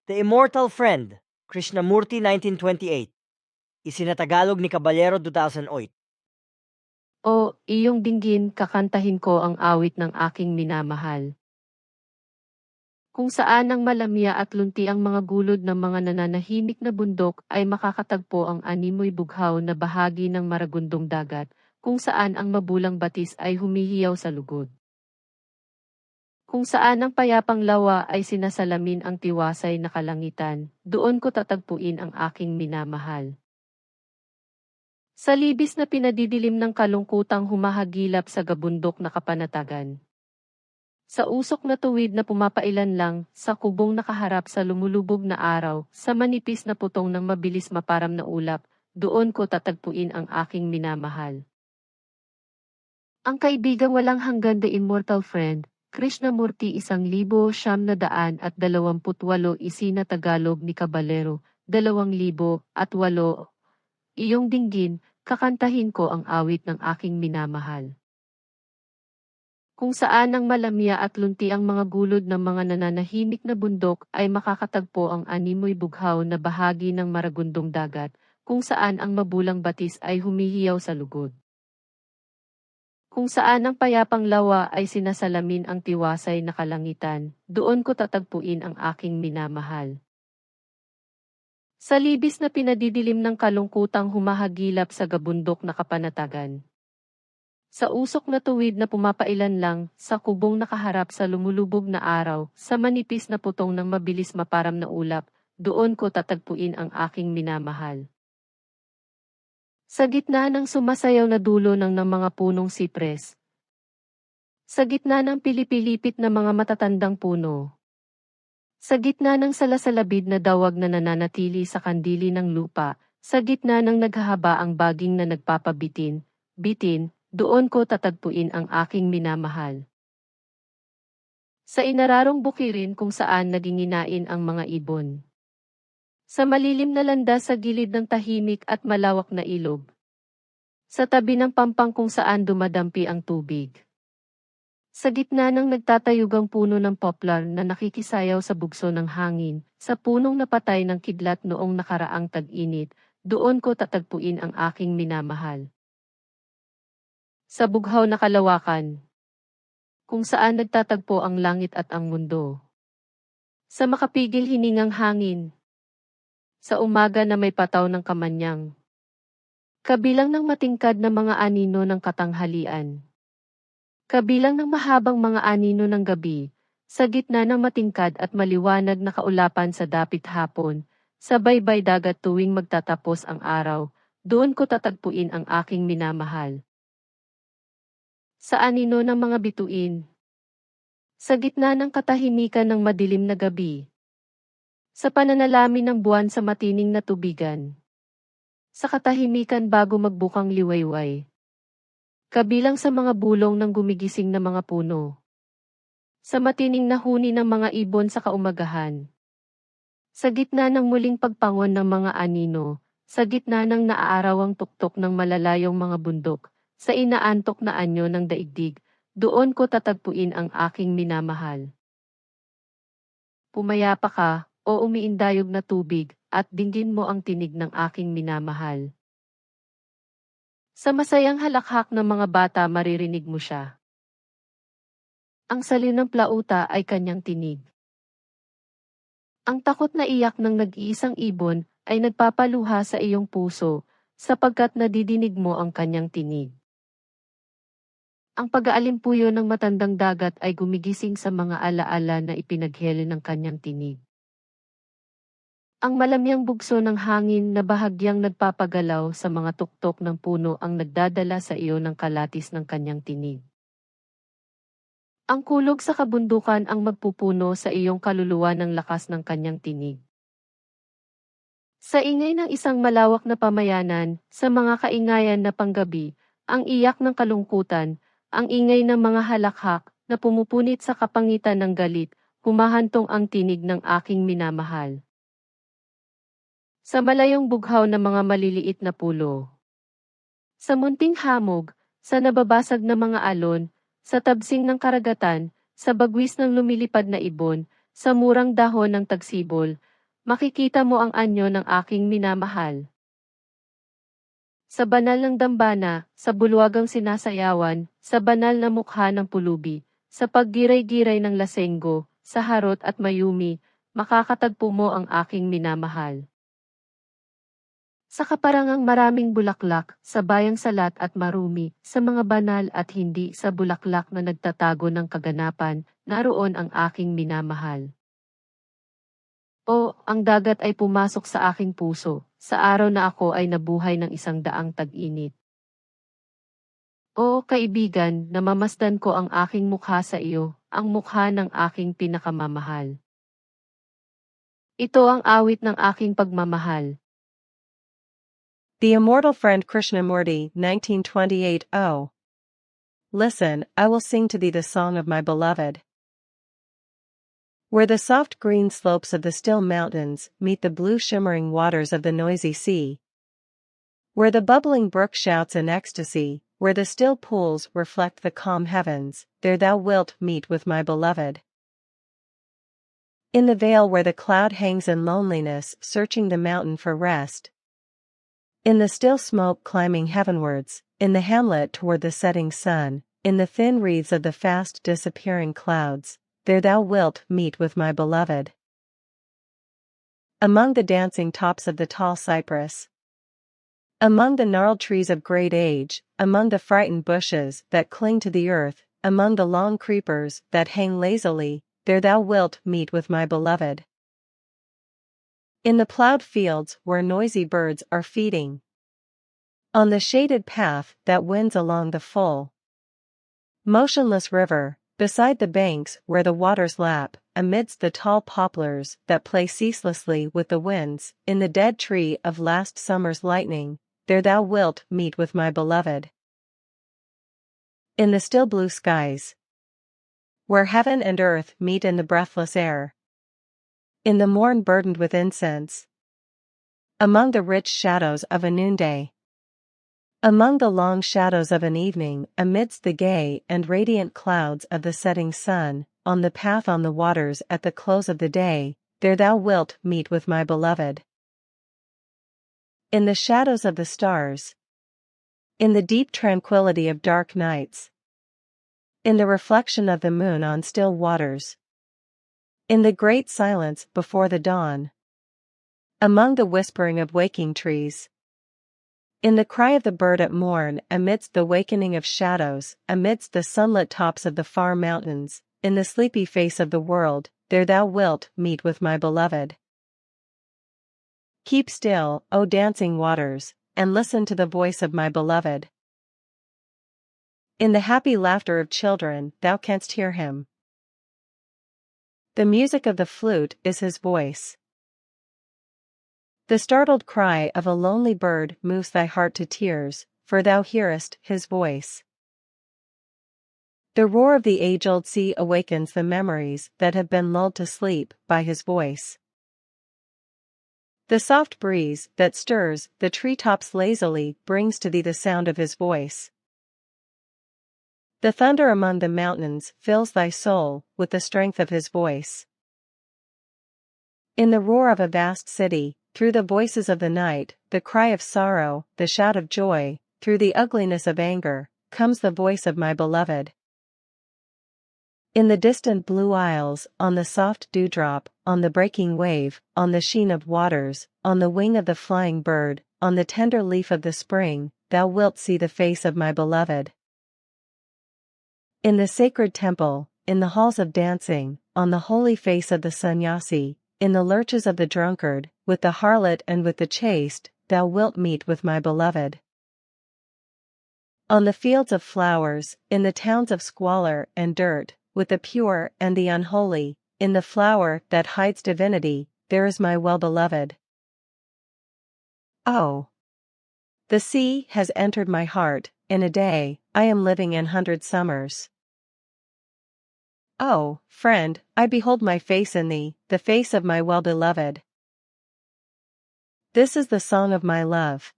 The Immortal Friend, Krishnamurti 1928. Isinatagalog ni Caballero 2008. O, iyong dinggin, kakantahin ko ang awit ng aking minamahal. Kung saan ang malamya at lunti ang mga gulod ng mga nananahimik na bundok ay makakatagpo ang animoy bughaw na bahagi ng maragundong dagat, kung saan ang mabulang batis ay humihiyaw sa lugod. Kung saan ang payapang lawa ay sinasalamin ang tiwasay na kalangitan, doon ko tatagpuin ang aking minamahal. Sa libis na pinadidilim ng kalungkutang humahagilap sa gabundok na kapanatagan. Sa usok na tuwid na pumapailan lang, sa kubong nakaharap sa lumulubog na araw, sa manipis na putong ng mabilis maparam na ulap, doon ko tatagpuin ang aking minamahal. Ang kaibigang walang hanggan, The Immortal Friend, Krishnamurti 1928, isinatagalog ni Caballero 2008. Iyong dinggin, kakantahin ko ang awit ng aking minamahal. Kung saan ang malamya at lunti ang mga gulod ng mga nananahimik na bundok ay makakatagpo ang animoy bughaw na bahagi ng maragundong dagat, kung saan ang mabulang batis ay humihiyaw sa lugod. Kung saan ang payapang lawa ay sinasalamin ang tiwasay na kalangitan, doon ko tatagpuin ang aking minamahal. Sa libis na pinadidilim ng kalungkutang humahagilap sa gabundok na kapanatagan. Sa usok na tuwid na pumapailan lang, sa kubong nakaharap sa lumulubog na araw, sa manipis na putong ng mabilis maparam na ulap, doon ko tatagpuin ang aking minamahal. Sa gitna ng sumasayaw na dulo ng mga punong sipres. Sa gitna ng pilipilipit na mga matatandang puno. Sa gitna ng salasalabid na dawag na nananatili sa kandili ng lupa, sa gitna ng naghahabaang baging na nagpapabitin, doon ko tatagpuin ang aking minamahal. Sa inararong bukirin kung saan naginginain ang mga ibon. Sa malilim na landas sa gilid ng tahimik at malawak na ilog. Sa tabi ng pampang kung saan dumadampi ang tubig. Sa gitna ng nagtatayugang puno ng poplar na nakikisayaw sa bugso ng hangin, sa punong napatay ng kidlat noong nakaraang tag-init, doon ko tatagpuin ang aking minamahal. Sa bughaw na kalawakan. Kung saan nagtatagpo ang langit at ang mundo. Sa makapigil hiningang hangin. Sa umaga na may pataw ng kamanyang. Kabilang ng matingkad na mga anino ng katanghalian. Kabilang ng mahabang mga anino ng gabi, sa gitna ng matingkad at maliwanag na kaulapan sa dapit hapon, sa baybay dagat tuwing magtatapos ang araw, doon ko tatagpuin ang aking minamahal. Sa anino ng mga bituin. Sa gitna ng katahimikan ng madilim na gabi. Sa pananalamin ng buwan sa matining na tubigan. Sa katahimikan bago magbukang liwayway. Kabilang sa mga bulong ng gumigising na mga puno. Sa matining na huni ng mga ibon sa kaumagahan. Sa gitna ng muling pagpangon ng mga anino, sa gitna ng naaarawang tuktok ng malalayong mga bundok, sa inaantok na anyo ng daigdig, doon ko tatagpuin ang aking minamahal. Pumayapa ka, o umiindayog na tubig, at dinggin mo ang tinig ng aking minamahal. Sa masayang halakhak ng mga bata maririnig mo siya. Ang saliw ng plauta ay kanyang tinig. Ang takot na iyak ng nag-iisang ibon ay nagpapaluha sa iyong puso, sapagkat nadidinig mo ang kanyang tinig. Ang pag-aalimpuyo ng matandang dagat ay gumigising sa mga alaala na ipinaghele ng kanyang tinig. Ang malamyang bugso ng hangin na bahagyang nagpapagalaw sa mga tuktok ng puno ang nagdadala sa iyo ng kalatis ng kanyang tinig. Ang kulog sa kabundukan ang magpupuno sa iyong kaluluwa ng lakas ng kanyang tinig. Sa ingay ng isang malawak na pamayanan, sa mga kaingayan na panggabi, ang iyak ng kalungkutan, ang ingay ng mga halakhak na pumupunit sa kapangitan ng galit, humahantong ang tinig ng aking minamahal. Sa malayong bughaw ng mga maliliit na pulo. Sa munting hamog, sa nababasag na mga alon, sa tabsing ng karagatan, sa bagwis ng lumilipad na ibon, sa murang dahon ng tagsibol, makikita mo ang anyo ng aking minamahal. Sa banal ng dambana, sa bulwagang sinasayawan, sa banal na mukha ng pulubi, sa paggiray-giray ng lasenggo, sa harot at mayumi, makakatagpo mo ang aking minamahal. Sa kaparangang maraming bulaklak, sa bayang salat at marumi, sa mga banal at hindi sa bulaklak na nagtatago ng kaganapan, naroon ang aking minamahal. O, ang dagat ay pumasok sa aking puso, sa araw na ako ay nabuhay ng 100 tag-init. O, kaibigan, namamasdan ko ang aking mukha sa iyo, ang mukha ng aking pinakamamahal. Ito ang awit ng aking pagmamahal. The Immortal Friend Krishnamurti, 1928. Oh, listen, I will sing to thee the song of my beloved. Where the soft green slopes of the still mountains meet the blue shimmering waters of the noisy sea. Where the bubbling brook shouts in ecstasy, where the still pools reflect the calm heavens, there thou wilt meet with my beloved. In the vale where the cloud hangs in loneliness searching the mountain for rest. In the still smoke climbing heavenwards, in the hamlet toward the setting sun, in the thin wreaths of the fast disappearing clouds, there thou wilt meet with my beloved. Among the dancing tops of the tall cypress. Among the gnarled trees of great age, among the frightened bushes that cling to the earth, among the long creepers that hang lazily, there thou wilt meet with my beloved. In the plowed fields where noisy birds are feeding. On the shaded path that winds along the full, motionless river, beside the banks where the waters lap, amidst the tall poplars that play ceaselessly with the winds, in the dead tree of last summer's lightning, there thou wilt meet with my beloved. In the still blue skies, where heaven and earth meet in the breathless air. In the morn burdened with incense. Among the rich shadows of a noonday. Among the long shadows of an evening, amidst the gay and radiant clouds of the setting sun, on the path on the waters at the close of the day, there thou wilt meet with my beloved. In the shadows of the stars. In the deep tranquility of dark nights. In the reflection of the moon on still waters. In the great silence before the dawn. Among the whispering of waking trees. In the cry of the bird at morn amidst the wakening of shadows, amidst the sunlit tops of the far mountains, in the sleepy face of the world, there thou wilt meet with my beloved. Keep still, O dancing waters, and listen to the voice of my beloved. In the happy laughter of children thou canst hear him. The music of the flute is his voice. The startled cry of a lonely bird moves thy heart to tears, for thou hearest his voice. The roar of the age-old sea awakens the memories that have been lulled to sleep by his voice. The soft breeze that stirs the treetops lazily brings to thee the sound of his voice. The thunder among the mountains fills thy soul with the strength of his voice. In the roar of a vast city, through the voices of the night, the cry of sorrow, the shout of joy, through the ugliness of anger, comes the voice of my beloved. In the distant blue isles, on the soft dewdrop, on the breaking wave, on the sheen of waters, on the wing of the flying bird, on the tender leaf of the spring, thou wilt see the face of my beloved. In the sacred temple, in the halls of dancing, on the holy face of the sannyasi, in the lurches of the drunkard, with the harlot and with the chaste, thou wilt meet with my beloved. On the fields of flowers, in the towns of squalor and dirt, with the pure and the unholy, in the flower that hides divinity, there is my well-beloved. Oh! The sea has entered my heart, in a day, I am living in 100 summers. Oh, friend, I behold my face in thee, the face of my well-beloved. This is the song of my love,